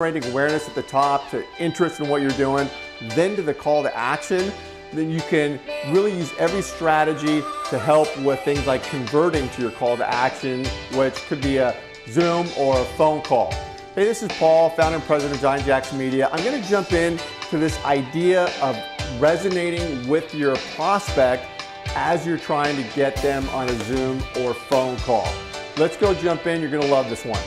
generating awareness at the top to interest in what you're doing, then to the call to action, then you can really use every strategy to help with things like converting to your call to action, which could be a Zoom or a phone call. Hey, this is Paul, founder and president of Giant Jackson Media. I'm going to jump in to this idea of resonating with your prospect as you're trying to get them on a Zoom or phone call. Let's go jump in. You're going to love this one.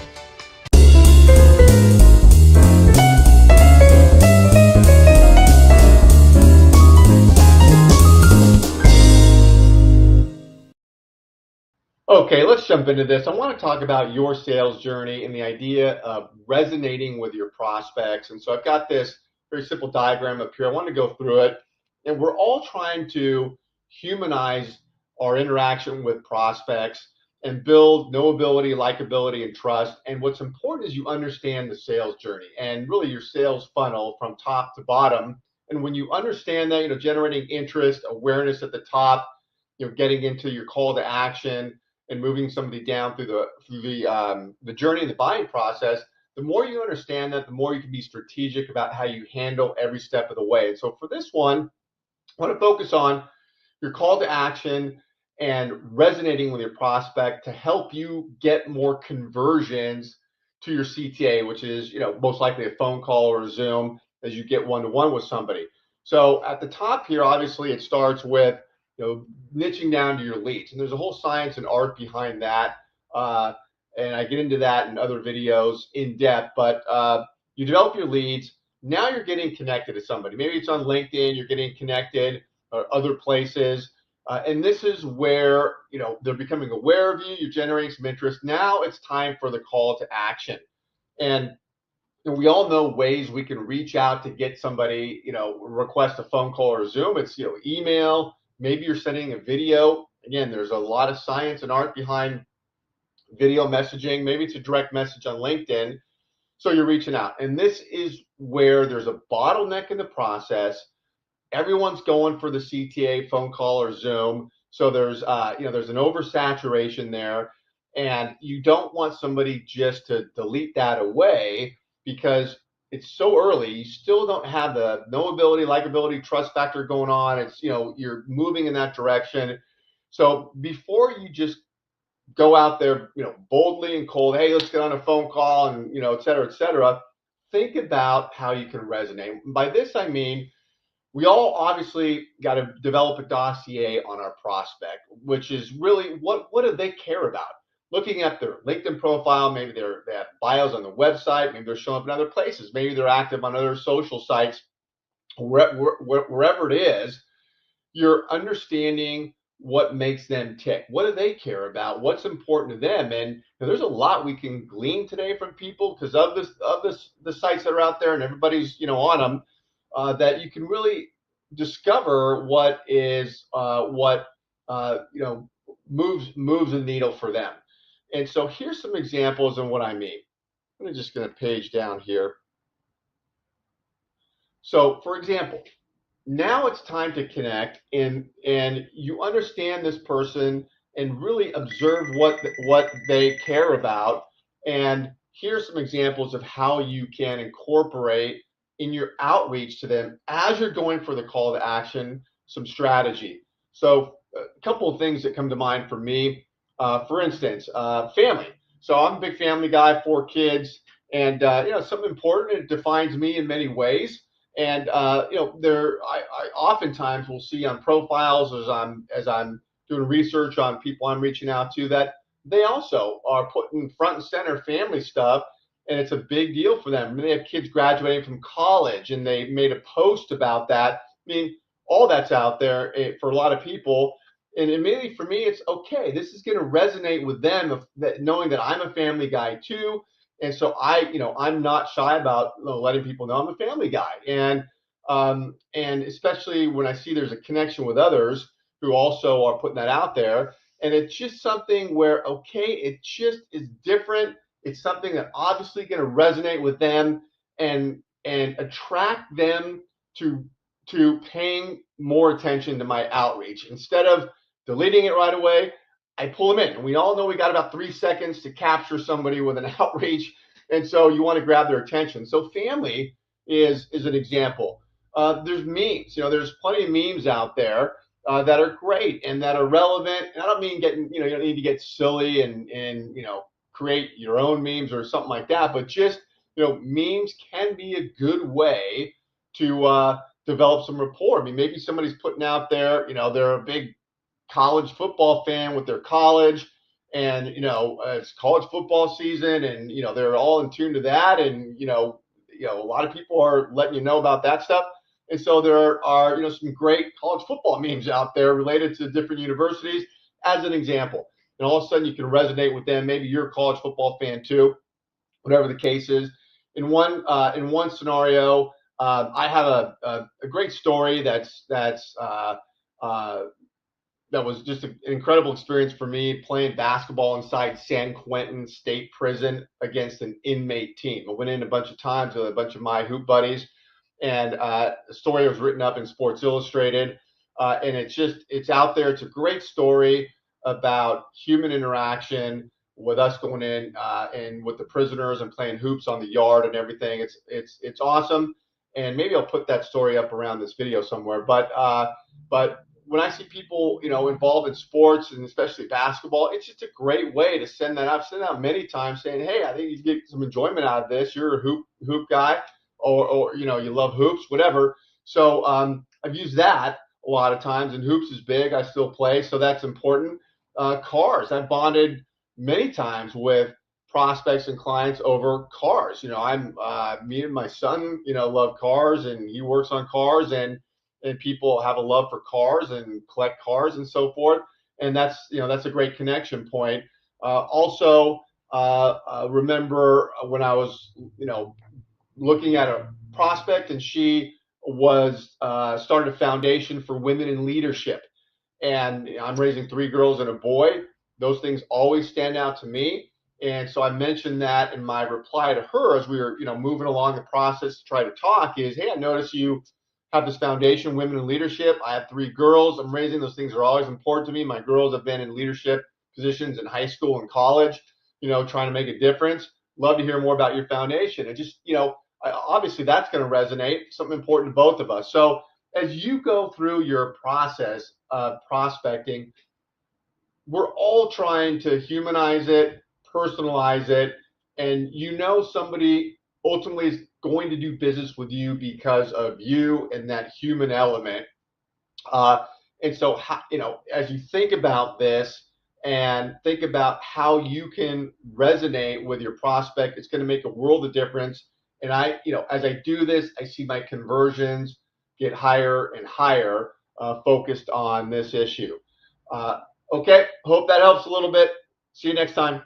Okay, let's jump into this. I want to talk about your sales journey and the idea of resonating with your prospects. And so I've got this very simple diagram up here. I want to go through it. And we're all trying to humanize our interaction with prospects and build knowability, likability, and trust. And what's important is you understand the sales journey and really your sales funnel from top to bottom. And when you understand that, generating interest, awareness at the top, getting into your call to action, and moving somebody down through the journey and the buying process, the more you understand that, the more you can be strategic about how you handle every step of the way. And so for this one, I want to focus on your call to action and resonating with your prospect to help you get more conversions to your CTA, which is most likely a phone call or a Zoom as you get one-to-one with somebody. So at the top here, obviously, it starts with niching down to your leads. And there's a whole science and art behind that. And I get into that in other videos in depth, but you develop your leads. Now you're getting connected to somebody. Maybe it's on LinkedIn, you're getting connected or other places. And this is where, they're becoming aware of you, you're generating some interest. Now it's time for the call to action. And we all know ways we can reach out to get somebody, request a phone call or Zoom. It's, email. Maybe you're sending a video. Again, there's a lot of science and art behind video messaging. Maybe it's a direct message on LinkedIn. So you're reaching out. And this is where there's a bottleneck in the process. Everyone's going for the CTA, phone call, or Zoom. So there's an oversaturation there. And you don't want somebody just to delete that away because it's so early. You still don't have the knowability, likability, trust factor going on. It's, you're moving in that direction. So before you just go out there, boldly and cold, hey, let's get on a phone call and, et cetera, think about how you can resonate. By this, I mean, we all obviously got to develop a dossier on our prospect, which is really what do they care about? Looking at their LinkedIn profile, maybe they have bios on the website, maybe they're showing up in other places, maybe they're active on other social sites, wherever it is, you're understanding what makes them tick. What do they care about? What's important to them? And there's a lot we can glean today from people because of the sites that are out there and everybody's on them, that you can really discover what moves the needle for them. And so here's some examples of what I mean. I'm just going to page down here. So for example, now it's time to connect and you understand this person and really observe what they care about. And here's some examples of how you can incorporate in your outreach to them as you're going for the call to action, some strategy. So a couple of things that come to mind for me. For instance, family. So I'm a big family guy, 4 kids, and something important. It defines me in many ways. And I oftentimes will see on profiles as I'm doing research on people I'm reaching out to that they also are putting front and center family stuff, and it's a big deal for them. They have kids graduating from college, and they made a post about that. I mean, all that's out there for a lot of people. And immediately for me, it's okay. This is going to resonate with them, knowing that I'm a family guy too. And so I'm not shy about letting people know I'm a family guy. And especially when I see there's a connection with others who also are putting that out there. And it's just something where, okay, it just is different. It's something that obviously going to resonate with them and attract them to paying more attention to my outreach. Instead of deleting it right away, I pull them in. And we all know we got about 3 seconds to capture somebody with an outreach. And so you want to grab their attention. So family is an example. There's memes. There's plenty of memes out there that are great and that are relevant. And I don't mean getting, you don't need to get silly and create your own memes or something like that. But just, memes can be a good way to develop some rapport. I mean, maybe somebody's putting out there, they're a big college football fan with their college, and it's college football season, and they're all in tune to that, and a lot of people are letting you know about that stuff. And so there are some great college football memes out there related to different universities, as an example. And all of a sudden you can resonate with them. Maybe you're a college football fan too, whatever the case is. In one scenario, I have a great story uh, that was just an incredible experience for me, playing basketball inside San Quentin State Prison against an inmate team. I went in a bunch of times with a bunch of my hoop buddies, and the story was written up in Sports Illustrated, and it's out there. It's a great story about human interaction with us going in and with the prisoners and playing hoops on the yard and everything. It's awesome, and maybe I'll put that story up around this video somewhere. But when I see people, involved in sports and especially basketball, it's just a great way to send that. I've sent out many times saying, "Hey, I think you get some enjoyment out of this. You're a hoop guy, or you love hoops, whatever." So I've used that a lot of times, and hoops is big. I still play, so that's important. Cars, I've bonded many times with prospects and clients over cars. Me and my son, love cars, and he works on cars, and people have a love for cars and collect cars and so forth. And that's a great connection point. Also, remember when I was, looking at a prospect, and she was started a foundation for women in leadership. And I'm raising 3 girls and a boy. Those things always stand out to me. And so I mentioned that in my reply to her as we were, moving along the process to try to talk is, hey, I notice you have this foundation, women in leadership. I have 3 girls I'm raising. Those things are always important to me. My girls have been in leadership positions in high school and college, trying to make a difference. Love to hear more about your foundation. And just, obviously that's going to resonate, something important to both of us. So as you go through your process of prospecting, we're all trying to humanize it, personalize it, and somebody ultimately is going to do business with you because of you and that human element. And so, as you think about this and think about how you can resonate with your prospect, it's going to make a world of difference. And as I do this, I see my conversions get higher and higher, focused on this issue. Okay, hope that helps a little bit. See you next time.